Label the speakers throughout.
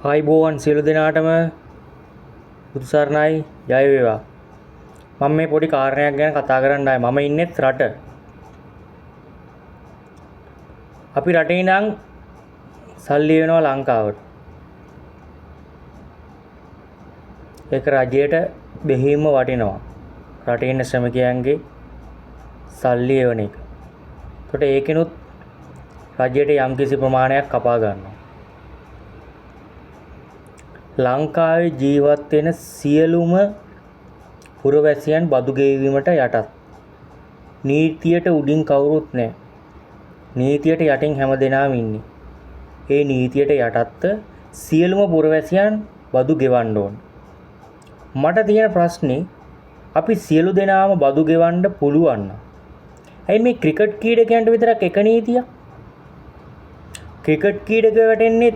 Speaker 1: ආයිබෝවන් සියලු දෙනාටම බුදු සරණයි ජය වේවා. මම මේ පොඩි කාරණයක් ගැන කතා කරන්න ආවේ. මම ඉන්නෙත් රට. අපි රටේ ඉඳන් සල්ලි වෙනවා ලංකාවට. ඒක රජයට බෙහෙම වටිනවා. රටේ ඉන්න ශ්‍රමිකයන්ගේ සල්ලි එවන එක. ඒකට ඒකිනුත් රජයට යම්කිසි ප්‍රමාණයක් කපා ගන්නවා. ලංකාවේ ජීවත් වෙන සියලුම පුරවැසියන් බදු ගෙවීමට යටත්. නීතියට උඩින් කවුරුත් නැහැ. නීතියට යටින් හැමදෙනාම ඉන්නේ. ඒ නීතියට යටත්ව සියලුම පුරවැසියන් බදු ගෙවන්න ඕන. මට තියෙන ප්‍රශ්නේ අපි සියලු දෙනාම බදු ගෙවන්න පුළුවන් නම් ඇයි මේ ක්‍රිකට් ක්‍රීඩකයන්ට විතරක් එක නීතියක්? ක්‍රිකට් ක්‍රීඩකයෝ වැටෙන්නේ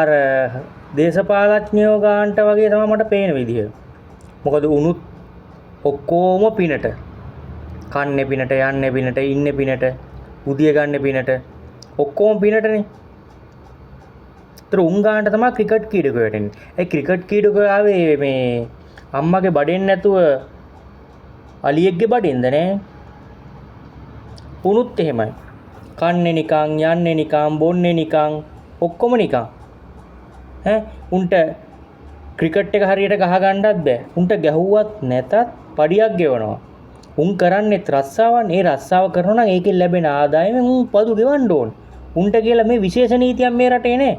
Speaker 1: අර දේශපාලඥයෝ ගාන්ට වගේ තමයි මට පේන විදිහ. මොකද උනුත් ඔක්කොම පිනට. කන්නේ පිනට, යන්නේ පිනට, ඉන්නේ පිනට, උදිය ගන්න පිනට, ඔක්කොම පිනටනේ. ඒතර උන් ගාන්ට තමයි ක්‍රිකට් ක්‍රීඩකයෝ වැටෙන්නේ. ඒ ක්‍රිකට් ක්‍රීඩකයෝ ආවේ මේ අම්මගේ බඩෙන් නැතුව අලියෙක්ගේ බඩෙන්ද නෑ. උනුත් එහෙමයි. කන්නේ නිකන්, යන්නේ නිකන්, බොන්නේ නිකන්, ඔක්කොම නිකන්. උන්ට ක්‍රිකට් එක හරියට ගහ ගන්නවත් බෑ. උන්ට ගැහුවත් නැතත් පඩියක් ගෙවනවා. උන් කරන්නේත් රස්සාවන්. ඒ රස්සාව කරනවා නම් ඒකෙන් ලැබෙන ආදායමෙන් උන් පදු ගෙවන්න ඕන. උන්ට කියලා මේ විශේෂ නීතියක් මේ රටේ නෑ.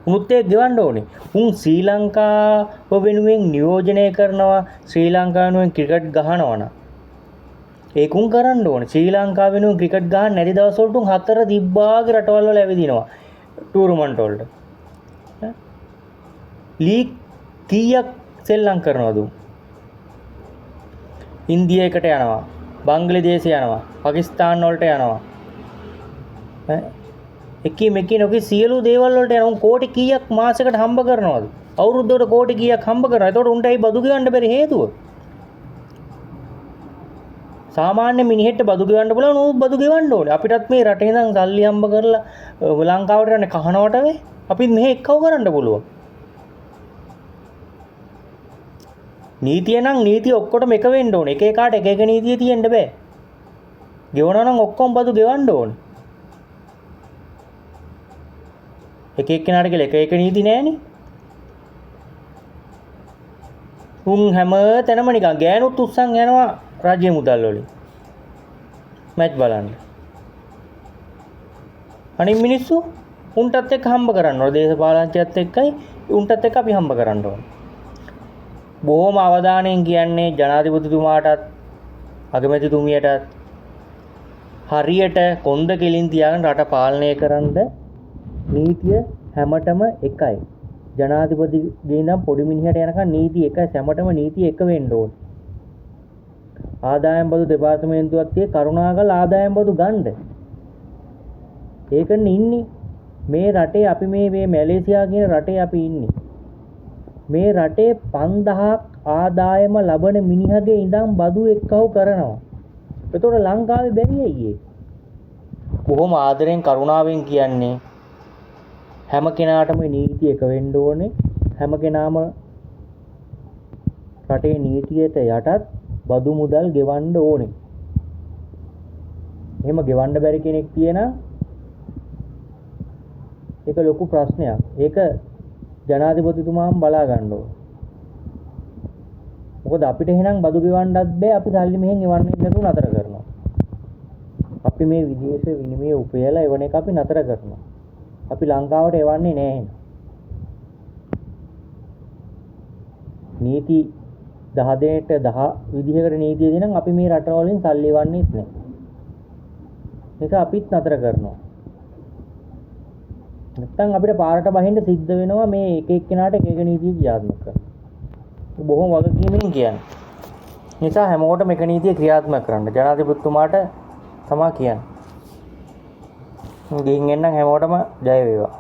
Speaker 1: උනුත් ඒක ගෙවන්න ඕනේ. උන් ශ්‍රී ලංකාව වෙනුවෙන් නියෝජනය කරනවා ශ්‍රී ලංකාව වෙනුවෙන් ක්‍රිකට් ගහනවා නම් ඒක උන් කරන්න ඕනේ. ශ්‍රී ලංකාව වෙනුවෙන් ක්‍රිකට් ගහන්න නැති දවස්වලට උන් 4 දිබ්බාගේ රටවල් වල ඇවිදිනවා. ටූර්නමන්ට් වලට ලීග් කීයක් සෙල්ලම් කරනවද? ඉන්දියාවට යනවා, බංග්ලාදේශ යනවා, පාකිස්තාන වලට යනවා. එකී මෙකී නොකී සියලු දේවල් වලට යනවා. කෝටි කීයක් මාසෙකට හම්බ කරනවද? අවුරුද්දකට කෝටි කීයක් හම්බ කරනවා. ඒතකොට උන්ට ඇයි බදු ගෙවන්න බැරි හේතුව? සාමාන්‍ය මිනිහෙක්ට බදු ගෙවන්න පුළුවන් උන් බදු ගෙවන්න ඕනේ. අපිටත් මේ රටේ ඉඳන් සල්ලි හම්බ කරලා ලංකාවට යන්නේ කහනවට වෙයි. අපිත් මෙහෙ එක්කව කරන්න පුළුවන්. නීතිය නම් නීතිය ඔක්කොටම එක වෙන්න ඕනේ. එක එකාට එක එක නීතිය තියෙන්න බෑ. ගෙවනවා නම් ඔක්කොම බදු ගෙවන්න ඕනේ. එක එක්කෙනාට කියලා එක එක නීති නෑනේ. උන් හැම තැනම නිකන් ගෑනුත් උස්සන් යනවා රාජ්‍ය මුදල් වලින් මැච් බලන්න. අනිත් මිනිස්සු උන්ටත් එක්ක හම්බ කරන්න ඕන. දේශපාලනඥයත් එක්කයි උන්ටත් එක්ක අපි හම්බ කරන්න ඕන. බොහොම අවධානයෙන් කියන්නේ ජනාධිපතිතුමාටත් අගමැතිතුමියටත් හරියට කොන්ද කෙලින් තියාගෙන රට පාලනය කරන්න නීතිය හැමතෙම එකයි. ජනාධිපතිගේ ඉඳන් පොඩි මිනිහට යනකම් නීති එකයි. හැමතෙම නීති එක වෙන්න ඕන. ආදායම් බදු දෙපාර්තමේන්තුවත් කරුණාකර ආදායම් බදු ගන්න. ඒකනේ ඉන්නේ. මේ රටේ අපි මේ මැලේසියා කියන රටේ අපි ඉන්නේ. මේ රටේ 5000ක් ආදායම ලබන මිනිහගේ ඉඳන් බදු එක්කව කරනවා. ඒතකොට ලංකාවේ බැරි අයියේ. බොහොම ආදරෙන් කරුණාවෙන් කියන්නේ හැම කෙනාටම නීතිය එක වෙන්න ඕනේ. හැම කෙනාම රටේ නීතියට යටත් බදු මුදල් ගෙවන්න ඕනේ. එහෙම ගෙවන්න බැරි කෙනෙක් තියෙනවා ඒක ලොකු ප්‍රශ්නයක්. ඒක ජනාධිපතිතුමාම බලා ගන්න ඕන. මොකද අපිට එහෙනම් බදු ගෙවන්නත් බෑ. අපි සල්ලි මෙහෙන් එවන්නේ නැතුව නතර කරනවා. අපි මේ විදේශ විනිමය උපයලා එවන එක අපි නතර කරනවා. අපි ලංකාවට එවන්නේ නෑ එහෙනම්. නීති 10 දෙනෙක්ට 10 විදිහකට නීතිය දෙනනම් අපි මේ රටවලින් සල්ලි එවන්නේත් නෑ. ඒක අපිත් නතර කරනවා. නැත්තම් අපිට පාරට බහින්න සිද්ධ වෙනවා මේ එක එක්කෙනාට එක එක නීතිය ක්‍රියාත්මක කරන්න. බොහොම වගකීමෙන් කියන්නේ. නිසා හැමෝටම එක නීතිය ක්‍රියාත්මක කරන්න ජනාධිපතිතුමාට තමයි කියන්නේ. ගිහින් එන්නම් හැමෝටම ජය වේවා.